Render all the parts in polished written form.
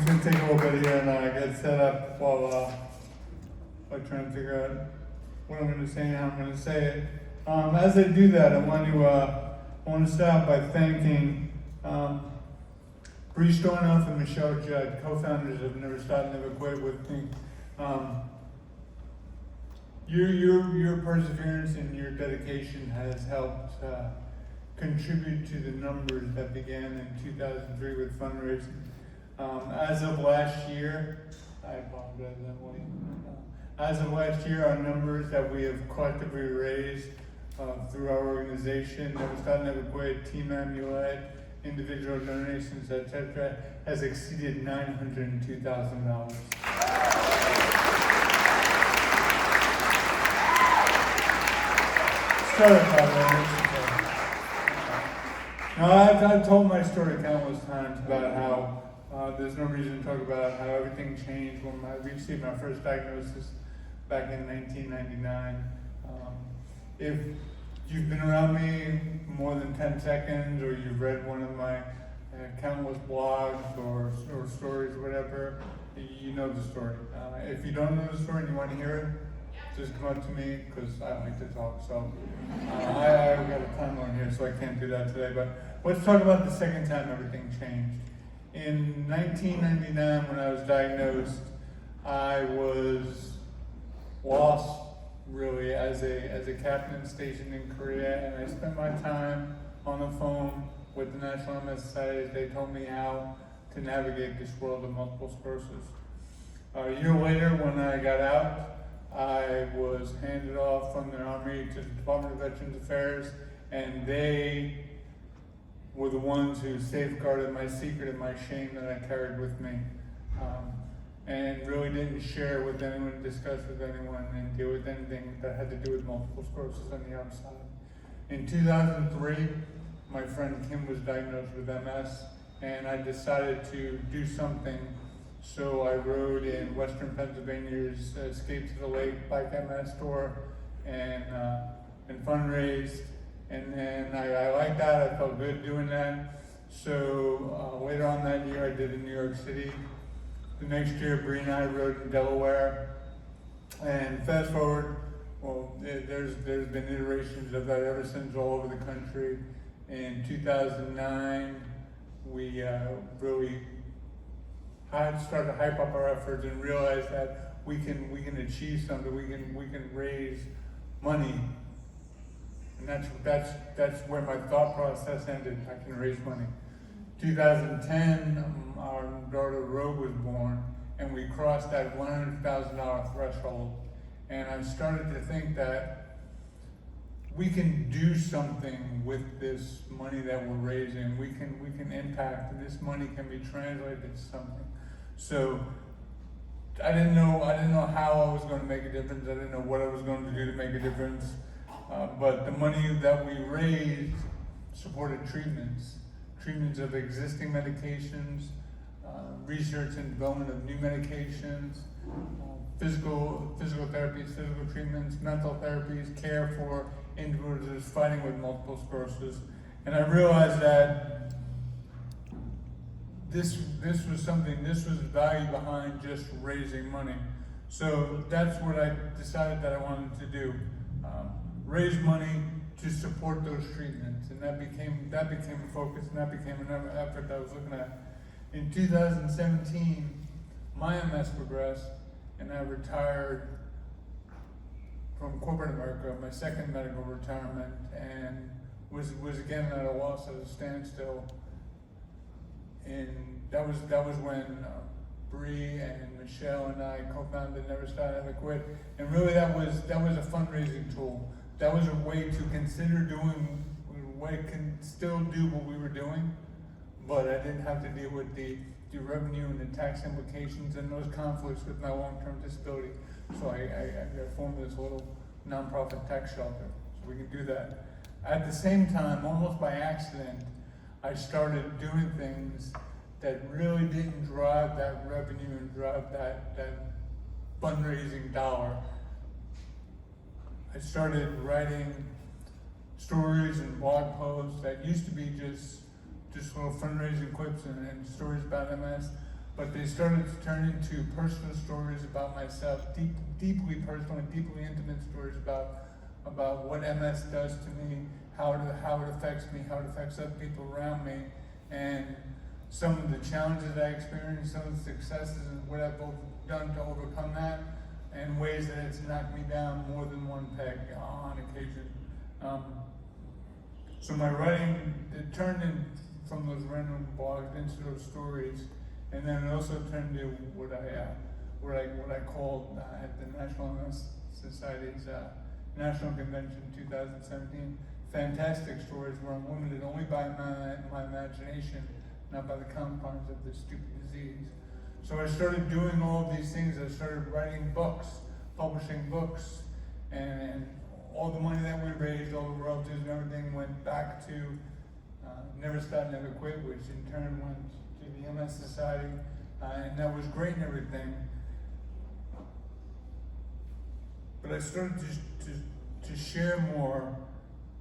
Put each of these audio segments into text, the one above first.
just gonna take a little bit here and get set up while trying to figure out what I'm gonna say and how I'm gonna say it. As I do that, I want to start out by thanking Bree Stornoff and Michelle Judd, co-founders of Never Stop, Never Quit with me. Your perseverance and your dedication has helped contribute to the numbers that began in 2003 with fundraising. As of last year, I apologize, Emily. As of last year, our numbers that we have collectively raised through our organization, Never Stop, Never Quit, Team Amulet, individual donations, etc., has exceeded $902,000. Now, I've told my story countless times about how there's no reason to talk about how everything changed when I received my first diagnosis back in 1999. If you've been around me more than 10 seconds, or you've read one of my countless blogs or stories or whatever, you know the story. If you don't know the story and you want to hear it, just come up to me, because I like to talk. So I've got a timeline here, so I can't do that today. But let's talk about the second time everything changed. In 1999, when I was diagnosed, I was lost, really, as a captain stationed in Korea, and I spent my time on the phone with the National MS Society as they told me how to navigate this world of multiple sclerosis. A year later, when I got out, I was handed off from the Army to the Department of Veterans Affairs, and they were the ones who safeguarded my secret and my shame that I carried with me, and really didn't share with anyone, discuss with anyone, and deal with anything that had to do with multiple sclerosis on the outside. In 2003, my friend Kim was diagnosed with MS, and I decided to do something. So I rode in Western Pennsylvania's Escape to the Lake Bike MS tour and fundraised. And then I liked that, I felt good doing that. So later on that year, I did in New York City. The next year, Bree and I rode in Delaware. And fast forward, well, there's been iterations of that ever since all over the country. In 2009, we really started to hype up our efforts and realize that we can achieve something. We can raise money. And that's where my thought process ended. I can raise money. 2010, our daughter Rogue was born, and we crossed that $100,000 threshold. And I started to think that we can do something with this money that we're raising. We can impact, and this money can be translated to something. So I didn't know how I was going to make a difference. I didn't know what I was going to do to make a difference. But the money that we raised supported treatments of existing medications, research and development of new medications, physical therapies, physical treatments, mental therapies, care for individuals fighting with multiple sclerosis. And I realized that this was value behind just raising money. So that's what I decided that I wanted to do. Raise money to support those treatments, and that became a focus, and that became an effort that I was looking at. In 2017, my MS progressed, and I retired from corporate America, my second medical retirement, and was again at a loss, at a standstill. And that was when Bree and Michelle and I co-founded Never Stop, Never Quit, and really that was a fundraising tool. That was a way to consider doing, still do what we were doing, but I didn't have to deal with the revenue and the tax implications and those conflicts with my long-term disability. So I formed this little nonprofit tax shelter, so we can do that. At the same time, almost by accident, I started doing things that really didn't drive that revenue and drive that fundraising dollar. I started writing stories and blog posts that used to be just little fundraising clips and stories about MS. but they started to turn into personal stories about myself, deeply personal and deeply intimate stories about what MS does to me, how it affects me, how it affects other people around me, and some of the challenges I experienced, some of the successes, and what I've done to overcome that, and ways that it's knocked me down more than one peg on occasion. So my writing, it turned in from those random blogs into those stories, and then it also turned into what I called at the National MS Society's National Convention 2017, fantastic stories where I'm limited only by my imagination, not by the confines of this stupid disease. So I started doing all of these things. I started writing books, publishing books, and all the money that we raised, all the royalties and everything went back to Never Stop, Never Quit, which in turn went to the MS Society, and that was great and everything. But I started to share more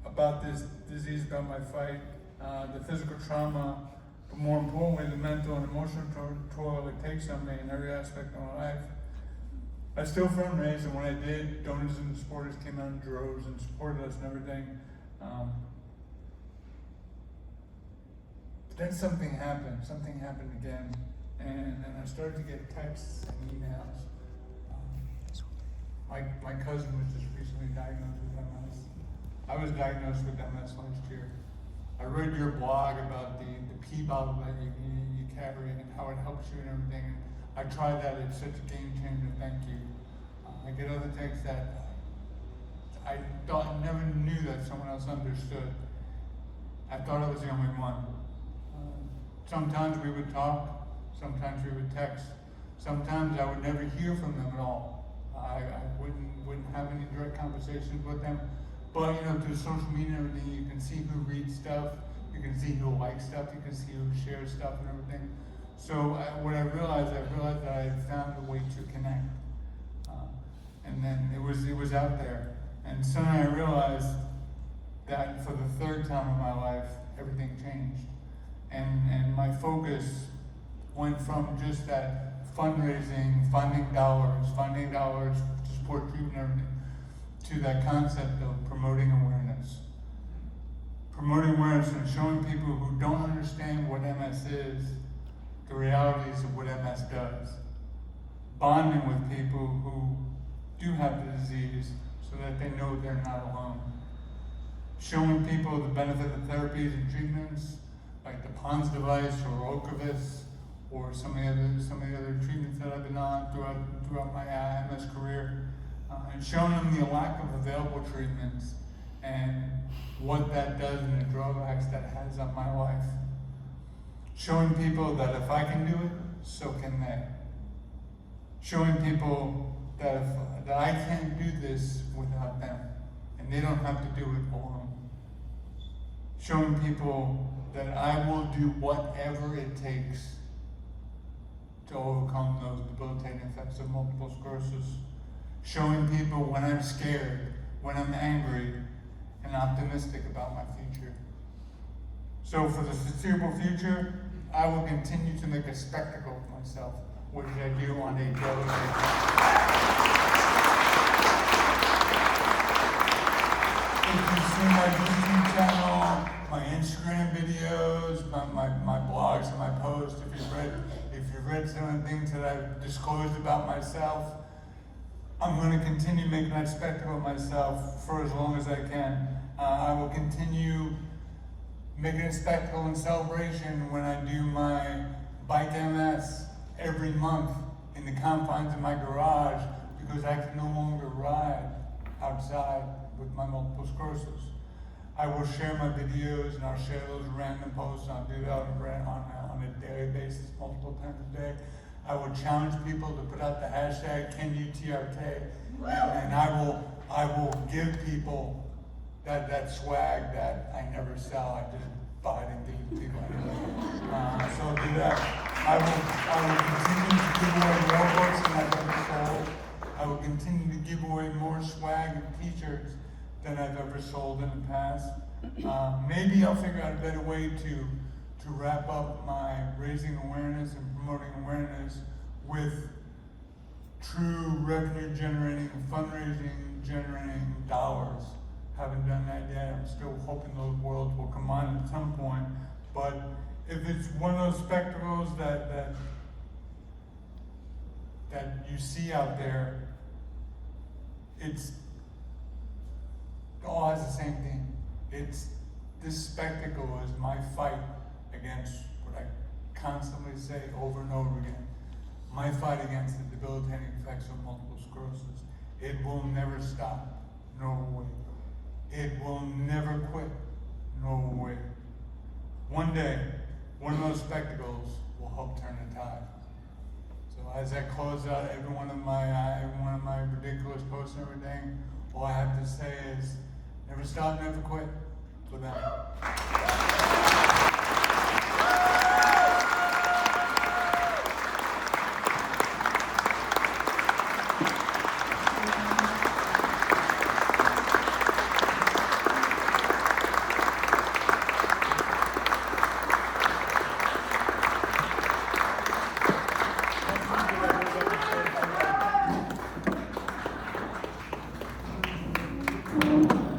about this disease, about my fight, the physical trauma, but more importantly, the mental and emotional toll it takes on me in every aspect of my life. I still fundraised, and when I did, donors and supporters came out in droves and supported us and everything. But then something happened again, and I started to get texts and emails. My cousin was just recently diagnosed with MS. I was diagnosed with MS last year. I read your blog about the pee bottle that you carry and how it helps you and everything. I tried that, it's such a game changer, thank you. I get other texts that I never knew that someone else understood. I thought I was the only one. Sometimes we would talk, sometimes we would text, sometimes I would never hear from them at all. I wouldn't have any direct conversations with them. But through social media and everything, you can see who reads stuff, you can see who likes stuff, you can see who shares stuff and everything. So what I realized that I had found a way to connect. And then it was out there. And suddenly I realized that for the third time in my life, everything changed. And my focus went from just that fundraising, finding dollars to support treatment and everything, to that concept of promoting awareness. Promoting awareness and showing people who don't understand what MS is, the realities of what MS does. Bonding with people who do have the disease so that they know they're not alone. Showing people the benefit of therapies and treatments like the PONS device or Ocrevus or some of the other treatments that I've been on throughout my MS career. And showing them the lack of available treatments and what that does and the drawbacks that it has on my life. Showing people that if I can do it, so can they. Showing people that I can't do this without them, and they don't have to do it alone. Showing people that I will do whatever it takes to overcome those debilitating effects of multiple sclerosis. Showing people when I'm scared, when I'm angry, and optimistic about my future. So for the foreseeable future, I will continue to make a spectacle of myself, which I do on a daily basis. If you see my YouTube channel, my Instagram videos, my blogs and my posts, if you've read some of the things that I've disclosed about myself, I'm going to continue making that spectacle of myself for as long as I can. I will continue making a spectacle and celebration when I do my Bike MS every month in the confines of my garage because I can no longer ride outside with my multiple sclerosis. I will share my videos and I'll share those random posts. I'll do that on a daily basis, multiple times a day. I will challenge people to put out the hashtag #CanYouTRK, and I will give people that swag that I never sell. I just buy it and give people. So I'll do that. I will continue to give away more books than I've ever sold. I will continue to give away more swag and t-shirts than I've ever sold in the past. Maybe I'll figure out a better way to to wrap up my raising awareness and promoting awareness with true revenue generating, fundraising generating dollars. Haven't done that yet. I'm still hoping those worlds will come on at some point. But if it's one of those spectacles that you see out there, it all has the same thing. This spectacle is my fight against what I constantly say over and over again. My fight against the debilitating effects of multiple sclerosis. It will never stop. No way. It will never quit. No way. One day, one of those spectacles will help turn the tide. So as I close out every one of my ridiculous posts and everything, all I have to say is never stop, never quit for them.